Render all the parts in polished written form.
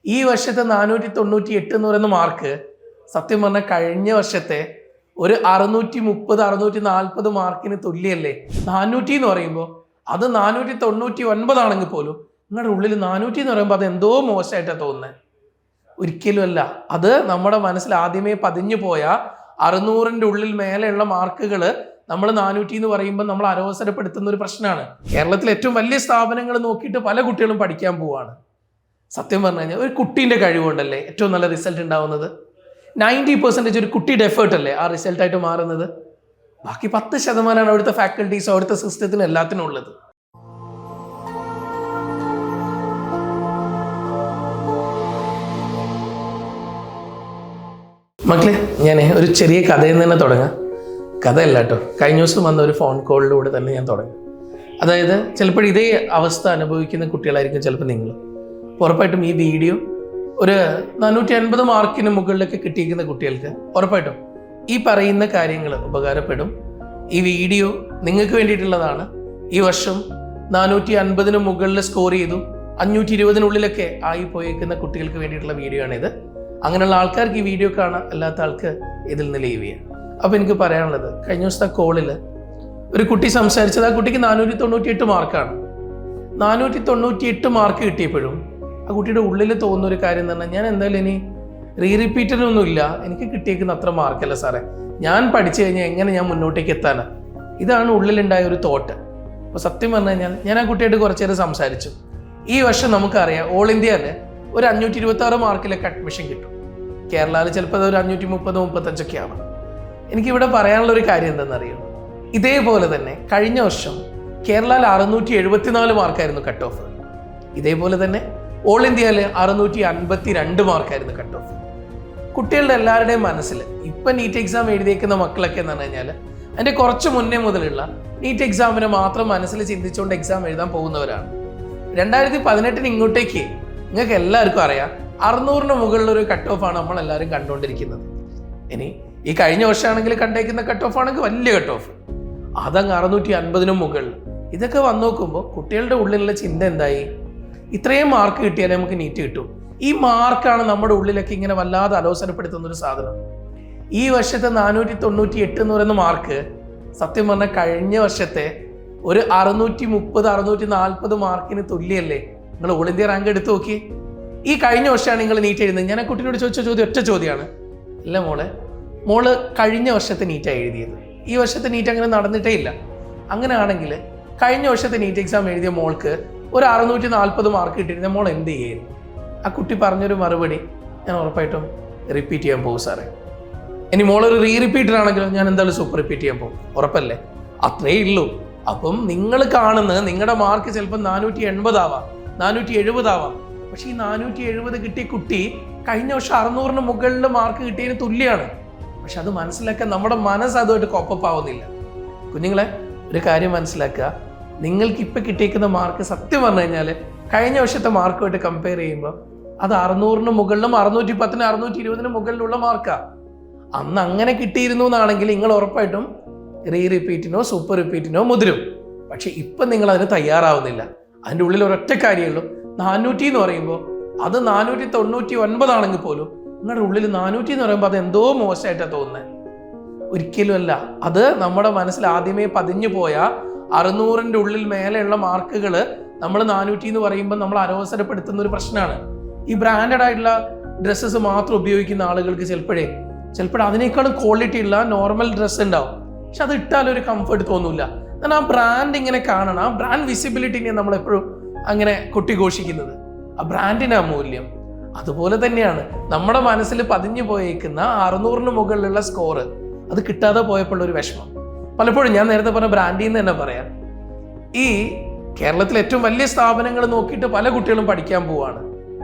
ഈ വർഷത്തെ 498 എന്ന് പറയുന്ന മാർക്ക് സത്യം പറഞ്ഞാൽ കഴിഞ്ഞ വർഷത്തെ ഒരു 630 640 മാർക്കിന് തുല്യല്ലേ. 400 എന്ന് പറയുമ്പോൾ അത് 499 ആണെങ്കിൽ പോലും നിങ്ങളുടെ ഉള്ളിൽ 400 എന്ന് പറയുമ്പോൾ അത് എന്തോ മോശമായിട്ടാണ് തോന്നുന്നത്. ഒരിക്കലും അല്ല. അത് നമ്മുടെ മനസ്സിൽ ആദ്യമേ പതിഞ്ഞു പോയ 600ന്റെ ഉള്ളിൽ മേലെയുള്ള മാർക്കുകൾ നമ്മൾ 400 എന്ന് പറയുമ്പോൾ നമ്മൾ അരോസരപ്പെടുത്തുന്ന ഒരു പ്രശ്നമാണ്. കേരളത്തിലെ ഏറ്റവും വലിയ സ്ഥാപനങ്ങൾ നോക്കിയിട്ട് പല കുട്ടികളും പഠിക്കാൻ പോവാണ്. സത്യം പറഞ്ഞു കഴിഞ്ഞാൽ ഒരു കുട്ടീൻ്റെ കഴിവുകൊണ്ടല്ലേ ഏറ്റവും നല്ല റിസൾട്ട് ഉണ്ടാവുന്നത്. 90% ഒരു കുട്ടിയുടെ എഫേർട്ട് അല്ലേ ആ റിസൾട്ടായിട്ട് മാറുന്നത്. ബാക്കി 10% അവിടുത്തെ ഫാക്കൽറ്റീസ് അവിടുത്തെ സിസ്റ്റത്തിന് എല്ലാത്തിനും ഉള്ളത്. മക്കളെ, ഞാൻ ഒരു ചെറിയ കഥയിൽ നിന്ന് തന്നെ തുടങ്ങാം. കഥയല്ല കേട്ടോ, കഴിഞ്ഞ ദിവസം വന്ന ഒരു ഫോൺ കോളിലൂടെ തന്നെ ഞാൻ തുടങ്ങി. അതായത് ചിലപ്പോൾ ഇതേ അവസ്ഥ അനുഭവിക്കുന്ന കുട്ടികളായിരിക്കും ചിലപ്പോൾ നിങ്ങൾ. ഉറപ്പായിട്ടും ഈ വീഡിയോ ഒരു 450 മാർക്കിന് മുകളിലൊക്കെ കിട്ടിയിരിക്കുന്ന കുട്ടികൾക്ക് ഉറപ്പായിട്ടും ഈ പറയുന്ന കാര്യങ്ങൾ ഉപകാരപ്പെടും. ഈ വീഡിയോ നിങ്ങൾക്ക് വേണ്ടിയിട്ടുള്ളതാണ്. ഈ വർഷം 450 മുകളിൽ സ്കോർ ചെയ്തു 520 ആയി പോയേക്കുന്ന കുട്ടികൾക്ക് വേണ്ടിയിട്ടുള്ള വീഡിയോ ആണിത്. അങ്ങനെയുള്ള ആൾക്കാർക്ക് ഈ വീഡിയോ കാണാം, അല്ലാത്ത ആൾക്ക് ഇതിൽ നിന്ന് ലീവ് ചെയ്യാം. അപ്പോൾ എനിക്ക് പറയാനുള്ളത്, കഴിഞ്ഞ ദിവസത്തെ കോളിൽ ഒരു കുട്ടി സംസാരിച്ചത്, ആ കുട്ടിക്ക് 498 മാർക്കാണ്. 498 മാർക്ക് കിട്ടിയപ്പോഴും ആ കുട്ടിയുടെ ഉള്ളിൽ തോന്നുന്ന ഒരു കാര്യം എന്ന് പറഞ്ഞാൽ, ഞാൻ എന്തായാലും ഇനി റിപ്പീറ്ററൊന്നുമില്ല, എനിക്ക് കിട്ടിയേക്കുന്ന അത്ര മാർക്കല്ല സാറേ, ഞാൻ പഠിച്ചു കഴിഞ്ഞാൽ എങ്ങനെ ഞാൻ മുന്നോട്ടേക്ക് എത്താനാണ്. ഇതാണ് ഉള്ളിലുണ്ടായ ഒരു തോട്ട്. അപ്പോൾ സത്യം പറഞ്ഞു കഴിഞ്ഞാൽ ഞാൻ ആ കുട്ടിയായിട്ട് കുറച്ച് നേരം സംസാരിച്ചു. ഈ വർഷം നമുക്കറിയാം ഓൾ ഇന്ത്യയിൽ ഒരു 526 മാർക്കിലൊക്കെ അഡ്മിഷൻ കിട്ടും. കേരളയിൽ ചിലപ്പോൾ അത് ഒരു 530 35 ആവാം. എനിക്കിവിടെ പറയാനുള്ള ഒരു കാര്യം എന്താണെന്നറിയോ, ഇതേപോലെ തന്നെ കഴിഞ്ഞ വർഷം കേരളയിൽ 674 മാർക്കായിരുന്നു കട്ട് ഓഫ്. ഇതേപോലെ തന്നെ ഓൾ ഇന്ത്യയിൽ 652 മാർക്കായിരുന്നു കട്ട് ഓഫ്. കുട്ടികളുടെ എല്ലാവരുടെയും മനസ്സിൽ ഇപ്പം നീറ്റ് എക്സാം എഴുതിയേക്കുന്ന മക്കളൊക്കെ എന്ന് പറഞ്ഞു കഴിഞ്ഞാൽ അതിൻ്റെ കുറച്ച് മുന്നേ മുതലുള്ള നീറ്റ് എക്സാമിനെ മാത്രം മനസ്സിൽ ചിന്തിച്ചുകൊണ്ട് എക്സാം എഴുതാൻ പോകുന്നവരാണ്. 2018 ഇങ്ങോട്ടേക്ക് നിങ്ങൾക്ക് എല്ലാവർക്കും അറിയാം 600 മുകളിലൊരു കട്ട് ഓഫാണ് നമ്മളെല്ലാവരും കണ്ടുകൊണ്ടിരിക്കുന്നത്. ഇനി ഈ കഴിഞ്ഞ വർഷമാണെങ്കിൽ കണ്ടേക്കുന്ന കട്ട് ഓഫ് ആണെങ്കിൽ വലിയ കട്ട് ഓഫ്, അതങ്ങ് 650 മുകളിൽ. ഇതൊക്കെ വന്നു നോക്കുമ്പോൾ കുട്ടികളുടെ ഉള്ളിലുള്ള ചിന്ത എന്തായി, ഇത്രയും മാർക്ക് കിട്ടിയാലേ നമുക്ക് നീറ്റ് കിട്ടും. ഈ മാർക്കാണ് നമ്മുടെ ഉള്ളിലൊക്കെ ഇങ്ങനെ വല്ലാതെ അലോസരപ്പെടുത്തുന്ന ഒരു സാധനം. ഈ വർഷത്തെ 498 എന്ന് പറയുന്ന മാർക്ക് സത്യം പറഞ്ഞാൽ കഴിഞ്ഞ വർഷത്തെ ഒരു 630 640 മാർക്കിന് തുല്യല്ലേ. നിങ്ങൾ ഓൾ ഇന്ത്യ റാങ്ക് എടുത്ത് നോക്കി. ഈ കഴിഞ്ഞ വർഷമാണ് നിങ്ങൾ നീറ്റ് എഴുതുന്നത്. ഞാൻ ആ കുട്ടിയോട് ചോദിച്ച ചോദ്യം ഒറ്റ ചോദ്യമാണ്, അല്ല മോള് കഴിഞ്ഞ വർഷത്തെ നീറ്റാണ് എഴുതിയത്, ഈ വർഷത്തെ നീറ്റ് അങ്ങനെ നടന്നിട്ടേ ഇല്ല. അങ്ങനെയാണെങ്കിൽ കഴിഞ്ഞ വർഷത്തെ നീറ്റ് എക്സാം എഴുതിയ മോൾക്ക് ഒരു 640 മാർക്ക് കിട്ടിയിരുന്ന മോൾ എന്ത് ചെയ്യുന്നു? ആ കുട്ടി പറഞ്ഞൊരു മറുപടി ഞാൻ ഉറപ്പായിട്ടും റിപ്പീറ്റ് ചെയ്യാൻ പോകും സാറേ. ഇനി മോളൊരു റിപ്പീറ്റർ ആണെങ്കിലും ഞാൻ എന്തായാലും സൂപ്പർ റിപ്പീറ്റ് ചെയ്യാൻ പോകും. ഉറപ്പല്ലേ? അത്രേ ഉള്ളൂ. അപ്പം നിങ്ങൾ കാണുന്നത് നിങ്ങളുടെ മാർക്ക് ചിലപ്പോൾ 480 ആവാം, 470 ആവാം. പക്ഷെ ഈ 470 കിട്ടിയ കുട്ടി കഴിഞ്ഞ വർഷം 600 മുകളിൽ മാർക്ക് കിട്ടിയതിന് തുല്യമാണ്. പക്ഷെ അത് മനസ്സിലാക്കാൻ നമ്മുടെ മനസ്സ് അതുമായിട്ട് കോപ്പപ്പ് ആവുന്നില്ല. കുഞ്ഞുങ്ങളെ, ഒരു കാര്യം മനസ്സിലാക്കുക, നിങ്ങൾക്ക് ഇപ്പം കിട്ടിയേക്കുന്ന മാർക്ക് സത്യം പറഞ്ഞു കഴിഞ്ഞാൽ കഴിഞ്ഞ വർഷത്തെ മാർക്കുമായിട്ട് കമ്പയർ ചെയ്യുമ്പോൾ അത് 600 മുകളിലും 610 620 മുകളിലുള്ള മാർക്കാണ്. അന്ന് അങ്ങനെ കിട്ടിയിരുന്നു എന്നാണെങ്കിൽ നിങ്ങൾ ഉറപ്പായിട്ടും റിപ്പീറ്റിനോ സൂപ്പർ റിപ്പീറ്റിനോ മുതിരും. പക്ഷെ ഇപ്പം നിങ്ങൾ അതിന് തയ്യാറാവുന്നില്ല. അതിൻ്റെ ഉള്ളിൽ ഒരൊറ്റ കാര്യമുള്ളൂ, 400 എന്ന് പറയുമ്പോൾ അത് 499 ആണെങ്കിൽ പോലും നിങ്ങളുടെ ഉള്ളിൽ 400 എന്ന് പറയുമ്പോൾ അത് എന്തോ മോശമായിട്ടാണ് തോന്നുന്നത്. ഒരിക്കലും അല്ല. അത് നമ്മുടെ മനസ്സിൽ ആദ്യമേ പതിഞ്ഞു പോയ 600ന്റെ ഉള്ളിൽ മേലെയുള്ള മാർക്കുകൾ നമ്മൾ 400 എന്ന് പറയുമ്പോൾ നമ്മൾ അരോസരപ്പെടുത്തുന്ന ഒരു പ്രശ്നമാണ്. ഈ ബ്രാൻഡഡ് ആയിട്ടുള്ള ഡ്രസ്സസ് മാത്രം ഉപയോഗിക്കുന്ന ആളുകൾക്ക് ചിലപ്പോൾ അതിനേക്കാളും ക്വാളിറ്റി ഉള്ള നോർമൽ ഡ്രസ്സ് ഉണ്ടാവും. പക്ഷെ അത് ഇട്ടാലൊരു കംഫർട്ട് തോന്നില്ല. കാരണം ആ ബ്രാൻഡ് ഇങ്ങനെ കാണണം, ആ ബ്രാൻഡ് വിസിബിലിറ്റിനെ നമ്മളെപ്പോഴും അങ്ങനെ കൊട്ടിഘോഷിക്കുന്നത്. ആ ബ്രാൻഡിന് ആ മൂല്യം. അതുപോലെ തന്നെയാണ് നമ്മുടെ മനസ്സിൽ പതിഞ്ഞു പോയേക്കുന്ന 600 മുകളിലുള്ള സ്കോറ് അത് കിട്ടാതെ പോയപ്പോഴുള്ള ഒരു വിഷമം. പലപ്പോഴും ഞാൻ നേരത്തെ പറഞ്ഞ ബ്രാൻഡിൽ നിന്ന് തന്നെ പറയാം, ഈ കേരളത്തിലെ ഏറ്റവും വലിയ സ്ഥാപനങ്ങൾ നോക്കിയിട്ട് പല കുട്ടികളും പഠിക്കാൻ പോവാണ്.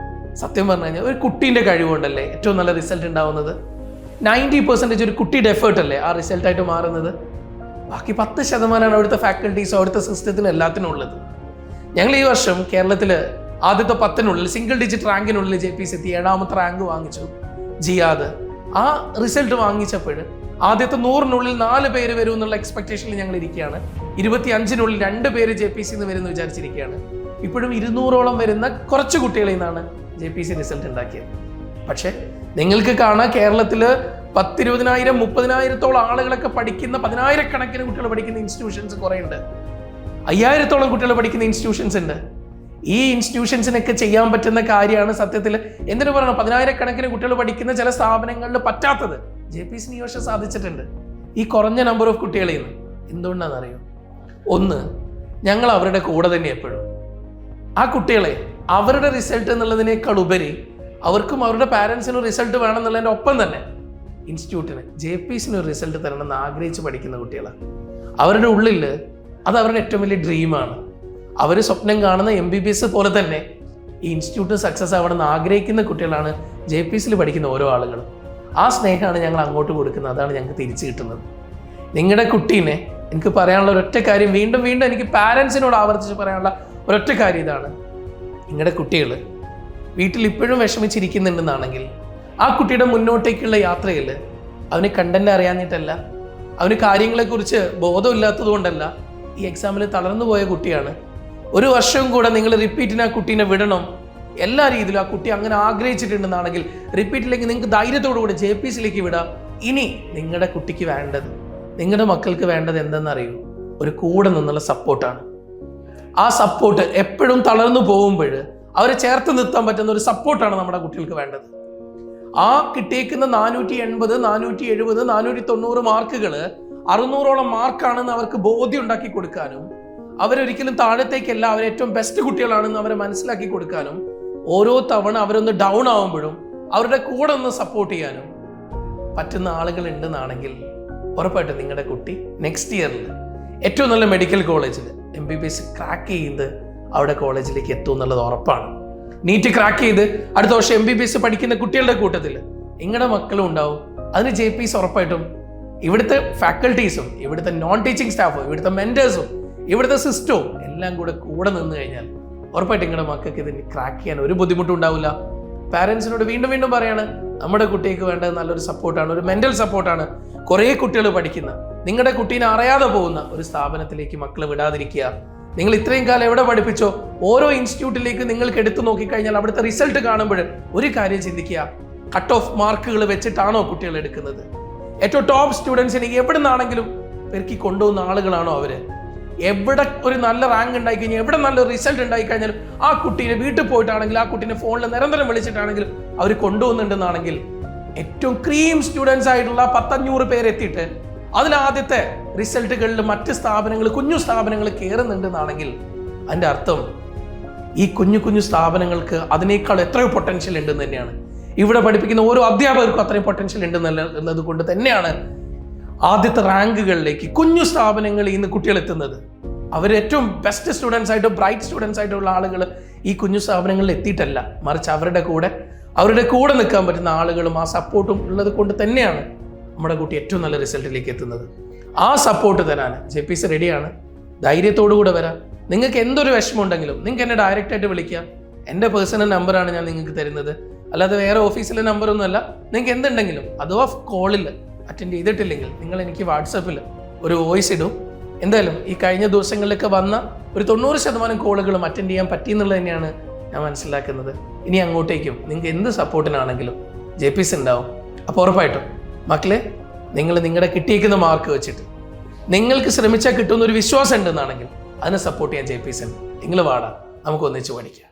സത്യം പറഞ്ഞു കഴിഞ്ഞാൽ ഒരു കുട്ടീൻ്റെ കഴിവുകൊണ്ടല്ലേ ഏറ്റവും നല്ല റിസൾട്ട് ഉണ്ടാവുന്നത്. 90% ഒരു കുട്ടിയുടെ എഫേർട്ട് അല്ലേ ആ റിസൾട്ടായിട്ട് മാറുന്നത്. ബാക്കി 10% അവിടുത്തെ ഫാക്കൽറ്റീസ് അവിടുത്തെ സിസ്റ്റത്തിന് എല്ലാത്തിനും ഉള്ളത്. ഞങ്ങൾ ഈ വർഷം കേരളത്തിൽ ആദ്യത്തെ 10 സിംഗിൾ ഡിജിറ്റ് റാങ്കിനുള്ളിൽ JPC എത്തി 7ാമത്തെ റാങ്ക് വാങ്ങിച്ചു ജിയാദ്. ആ റിസൾട്ട് വാങ്ങിച്ചപ്പോൾ ആദ്യത്തെ 100 4 പേര് വരും എന്നുള്ള എക്സ്പെക്ടേഷനിൽ ഞങ്ങൾ ഇരിക്കുകയാണ്. 25 2 പേര് JPC വരും എന്ന് വിചാരിച്ചിരിക്കുകയാണ്. ഇപ്പോഴും 200ഓളം വരുന്ന കുറച്ച് കുട്ടികളിൽ നിന്നാണ് JPC റിസൾട്ട് ഉണ്ടാക്കിയത്. പക്ഷെ നിങ്ങൾക്ക് കാണാം കേരളത്തിൽ 10,000-20,000 30,000-ഓളം ആളുകളൊക്കെ പഠിക്കുന്ന 10,000-കണക്കിന് കുട്ടികൾ പഠിക്കുന്ന ഇൻസ്റ്റിറ്റ്യൂഷൻസ് കുറേ ഉണ്ട്. 5,000-ഓളം കുട്ടികൾ പഠിക്കുന്ന ഇൻസ്റ്റിറ്റ്യൂഷൻസ് ഉണ്ട്. ഈ ഇൻസ്റ്റിറ്റ്യൂഷൻസിനൊക്കെ ചെയ്യാൻ പറ്റുന്ന കാര്യമാണ് സത്യത്തിൽ എന്തിനു പറയണം 10,000-കണക്കിന് കുട്ടികൾ പഠിക്കുന്ന ചില സ്ഥാപനങ്ങളിൽ പറ്റാത്തത് JPC നിയോഷം സാധിച്ചിട്ടുണ്ട്. ഈ കുറഞ്ഞ നമ്പർ ഓഫ് കുട്ടികളിൽ നിന്ന് എന്തുകൊണ്ടാണെന്നറിയോ? ഒന്ന്, ഞങ്ങൾ അവരുടെ കൂടെ തന്നെ എപ്പോഴും. ആ കുട്ടികളെ അവരുടെ റിസൾട്ട് എന്നുള്ളതിനേക്കാൾ ഉപരി അവർക്കും അവരുടെ പാരൻസിനും റിസൾട്ട് വേണമെന്നുള്ളതിൻ്റെ ഒപ്പം തന്നെ ഇൻസ്റ്റിറ്റ്യൂട്ടിന് JPCന് ഒരു റിസൾട്ട് തരണമെന്ന് ആഗ്രഹിച്ച് പഠിക്കുന്ന കുട്ടികളാണ്. അവരുടെ ഉള്ളിൽ അത് അവരുടെ ഏറ്റവും വലിയ ഡ്രീമാണ്. അവർ സ്വപ്നം കാണുന്ന MBBS പോലെ തന്നെ ഈ ഇൻസ്റ്റിറ്റ്യൂട്ട് സക്സസ് ആവണമെന്ന് ആഗ്രഹിക്കുന്ന കുട്ടികളാണ് JPCയിൽ പഠിക്കുന്ന ഓരോ ആളുകളും. ആ സ്നേഹമാണ് ഞങ്ങൾ അങ്ങോട്ട് കൊടുക്കുന്നത്. അതാണ് ഞങ്ങൾക്ക് തിരിച്ചു കിട്ടുന്നത്. നിങ്ങളുടെ കുട്ടീനെ എനിക്ക് പറയാനുള്ള ഒരൊറ്റ കാര്യം, വീണ്ടും വീണ്ടും എനിക്ക് പാരൻസിനോട് ആവർത്തിച്ച് പറയാനുള്ള ഒരൊറ്റ കാര്യം ഇതാണ്. നിങ്ങളുടെ കുട്ടികൾ വീട്ടിൽ ഇപ്പോഴും വിഷമിച്ചിരിക്കുന്നുണ്ടെന്നാണെങ്കിൽ ആ കുട്ടിയുടെ മുന്നോട്ടേക്കുള്ള യാത്രയിൽ അവന് കണ്ടന്റ് അറിയാഞ്ഞിട്ടല്ല, അവന് കാര്യങ്ങളെക്കുറിച്ച് ബോധമില്ലാത്തത് കൊണ്ടല്ല, ഈ എക്സാമിൽ തളർന്നു പോയ കുട്ടിയാണ്. ഒരു വർഷവും കൂടെ നിങ്ങൾ റിപ്പീറ്റിന് ആ കുട്ടീനെ വിടണം, എല്ലാ രീതിയിലും ആ കുട്ടി അങ്ങനെ ആഗ്രഹിച്ചിട്ടുണ്ടെന്നാണെങ്കിൽ റിപ്പീറ്റിലേക്ക് നിങ്ങൾക്ക് ധൈര്യത്തോടു കൂടി JPCയിലേക്ക് വിടാം. ഇനി നിങ്ങളുടെ കുട്ടിക്ക് വേണ്ടത്, നിങ്ങളുടെ മക്കൾക്ക് വേണ്ടത് എന്തെന്നറിയൂ? ഒരു കൂടെ നിന്നുള്ള സപ്പോർട്ടാണ്. ആ സപ്പോർട്ട് എപ്പോഴും തളർന്നു പോകുമ്പോൾ അവരെ ചേർത്ത് നിർത്താൻ പറ്റുന്ന ഒരു സപ്പോർട്ടാണ് നമ്മുടെ കുട്ടികൾക്ക് വേണ്ടത്. ആ കിട്ടിയേക്കുന്ന 480, 470, 490 മാർക്കുകൾ 600ഓളം മാർക്കാണെന്ന് അവർക്ക് ബോധ്യം ഉണ്ടാക്കി കൊടുക്കാനും, അവരൊരിക്കലും താഴത്തേക്കല്ല, അവർ ഏറ്റവും ബെസ്റ്റ് കുട്ടികളാണെന്ന് അവരെ മനസ്സിലാക്കി കൊടുക്കാനും, ഓരോ തവണ അവരൊന്ന് ഡൗൺ ആവുമ്പോഴും അവരുടെ കൂടെ ഒന്ന് സപ്പോർട്ട് ചെയ്യാനും പറ്റുന്ന ആളുകൾ ഉണ്ടെന്നാണെങ്കിൽ ഉറപ്പായിട്ടും നിങ്ങളുടെ കുട്ടി നെക്സ്റ്റ് ഇയറിൽ ഏറ്റവും നല്ല മെഡിക്കൽ കോളേജിൽ MBBS ക്രാക്ക് ചെയ്ത് അവിടെ കോളേജിലേക്ക് എത്തും എന്നുള്ളത് ഉറപ്പാണ്. നീറ്റ് ക്രാക്ക് ചെയ്ത് അടുത്ത വർഷം MBBS പഠിക്കുന്ന കുട്ടികളുടെ കൂട്ടത്തിൽ നിങ്ങളുടെ മക്കളും ഉണ്ടാവും. അതിന് JPC ഉറപ്പായിട്ടും ഇവിടുത്തെ ഫാക്കൽറ്റീസും ഇവിടുത്തെ നോൺ ടീച്ചിങ് സ്റ്റാഫും ഇവിടുത്തെ മെന്റേഴ്സും ഇവിടുത്തെ സിസ്റ്റവും എല്ലാം കൂടെ നിന്ന് കഴിഞ്ഞാൽ ഉറപ്പായിട്ട് നിങ്ങളുടെ മക്കൾക്ക് ഇതിന് ക്രാക്ക് ചെയ്യാൻ ഒരു ബുദ്ധിമുട്ടും ഉണ്ടാവില്ല. പാരൻസിനോട് വീണ്ടും വീണ്ടും പറയാണ്, നമ്മുടെ കുട്ടിക്ക് വേണ്ടത് നല്ലൊരു സപ്പോർട്ടാണ്, ഒരു മെന്റൽ സപ്പോർട്ടാണ്. കുറേ കുട്ടികൾ പഠിക്കുന്ന, നിങ്ങളുടെ കുട്ടീനെ അറിയാതെ പോകുന്ന ഒരു സ്ഥാപനത്തിലേക്ക് മക്കളെ വിടാതിരിക്കുക. നിങ്ങൾ ഇത്രയും കാലം എവിടെ പഠിപ്പിച്ചോ ഓരോ ഇൻസ്റ്റിറ്റ്യൂട്ടിലേക്ക് നിങ്ങൾക്ക് എടുത്തു നോക്കിക്കഴിഞ്ഞാൽ അവിടുത്തെ റിസൾട്ട് കാണുമ്പോൾ ഒരു കാര്യം ചിന്തിക്കുക, കട്ട് ഓഫ് മാർക്കുകൾ വെച്ചിട്ടാണോ കുട്ടികൾ എടുക്കുന്നത്? ഏറ്റവും ടോപ്പ് സ്റ്റുഡൻസിനെ എവിടെ നിന്നാണെങ്കിലും പെരുക്കി കൊണ്ടുപോകുന്ന ആളുകളാണോ അവര്? എവിടെ ഒരു നല്ല റാങ്ക് ഉണ്ടായിക്കഴിഞ്ഞാൽ, എവിടെ നല്ല റിസൾട്ട് ഉണ്ടായിക്കഴിഞ്ഞാലും ആ കുട്ടീനെ വീട്ടിൽ പോയിട്ടാണെങ്കിൽ ആ കുട്ടീനെ ഫോണിൽ നിരന്തരം വിളിച്ചിട്ടാണെങ്കിലും അവർ കൊണ്ടുപോകുന്നുണ്ടെന്നാണെങ്കിൽ, ഏറ്റവും ക്രീം സ്റ്റുഡൻസ് ആയിട്ടുള്ള 100-500 പേരെത്തിയിട്ട് അതിലാദ്യത്തെ റിസൾട്ടുകളിൽ മറ്റ് സ്ഥാപനങ്ങൾ, കുഞ്ഞു സ്ഥാപനങ്ങൾ കയറുന്നുണ്ടെന്നാണെങ്കിൽ അതിൻ്റെ അർത്ഥം ഈ കുഞ്ഞു സ്ഥാപനങ്ങൾക്ക് അതിനേക്കാൾ എത്രയോ പൊട്ടൻഷ്യൽ ഉണ്ടെന്ന് തന്നെയാണ്. ഇവിടെ പഠിപ്പിക്കുന്ന ഓരോ അധ്യാപകർക്കും അത്രയും പൊട്ടൻഷ്യൽ ഉണ്ടെന്നുള്ളത് കൊണ്ട് തന്നെയാണ് ആദ്യത്തെ റാങ്കുകളിലേക്ക് കുഞ്ഞു സ്ഥാപനങ്ങളിൽ ഇന്ന് കുട്ടികൾ എത്തുന്നത്. അവർ ഏറ്റവും ബെസ്റ്റ് സ്റ്റുഡൻസ് ആയിട്ടും ബ്രൈറ്റ് സ്റ്റുഡൻസ് ആയിട്ടുള്ള ആളുകൾ ഈ കുഞ്ഞു സ്ഥാപനങ്ങളിൽ എത്തിയിട്ടല്ല, മറിച്ച് അവരുടെ കൂടെ നിൽക്കാൻ പറ്റുന്ന ആളുകളും ആ സപ്പോർട്ടും ഉള്ളത് കൊണ്ട് തന്നെയാണ് നമ്മുടെ കുട്ടി ഏറ്റവും നല്ല റിസൾട്ടിലേക്ക് എത്തുന്നത്. ആ സപ്പോർട്ട് തരാൻ JPC റെഡിയാണ്. ധൈര്യത്തോടു കൂടെ വരാം. നിങ്ങൾക്ക് എന്തൊരു വിഷമം ഉണ്ടെങ്കിലും നിങ്ങൾക്ക് എന്നെ ഡയറക്റ്റായിട്ട് വിളിക്കാം. എൻ്റെ പേഴ്സണൽ നമ്പറാണ് ഞാൻ നിങ്ങൾക്ക് തരുന്നത്, അല്ലാതെ വേറെ ഓഫീസിലെ നമ്പറൊന്നുമല്ല. നിങ്ങൾക്ക് എന്തുണ്ടെങ്കിലും അഥവാ കോളിൽ അറ്റൻഡ് ചെയ്തിട്ടില്ലെങ്കിൽ നിങ്ങൾ എനിക്ക് വാട്സാപ്പിൽ ഒരു വോയിസ് ഇടും. എന്തായാലും ഈ കഴിഞ്ഞ ദിവസങ്ങളിലൊക്കെ വന്ന ഒരു 90% കോളുകളും അറ്റൻഡ് ചെയ്യാൻ പറ്റിയെന്നുള്ളത് തന്നെയാണ് ഞാൻ മനസ്സിലാക്കുന്നത്. ഇനി അങ്ങോട്ടേക്കും നിങ്ങൾക്ക് എന്ത് സപ്പോർട്ടിനാണെങ്കിലും JPC ഉണ്ടാവും. അപ്പോൾ ഉറപ്പായിട്ടും മക്കളെ, നിങ്ങൾ നിങ്ങളുടെ കിട്ടിയേക്കുന്ന മാർക്ക് വെച്ചിട്ട് നിങ്ങൾക്ക് ശ്രമിച്ചാൽ കിട്ടുന്ന ഒരു വിശ്വാസം ഉണ്ടെന്നാണെങ്കിൽ അതിനെ സപ്പോർട്ട് ചെയ്യാൻ JPC ഉണ്ട്. നിങ്ങൾ വാടാ, നമുക്ക് ഒന്നിച്ച് പഠിക്കാം.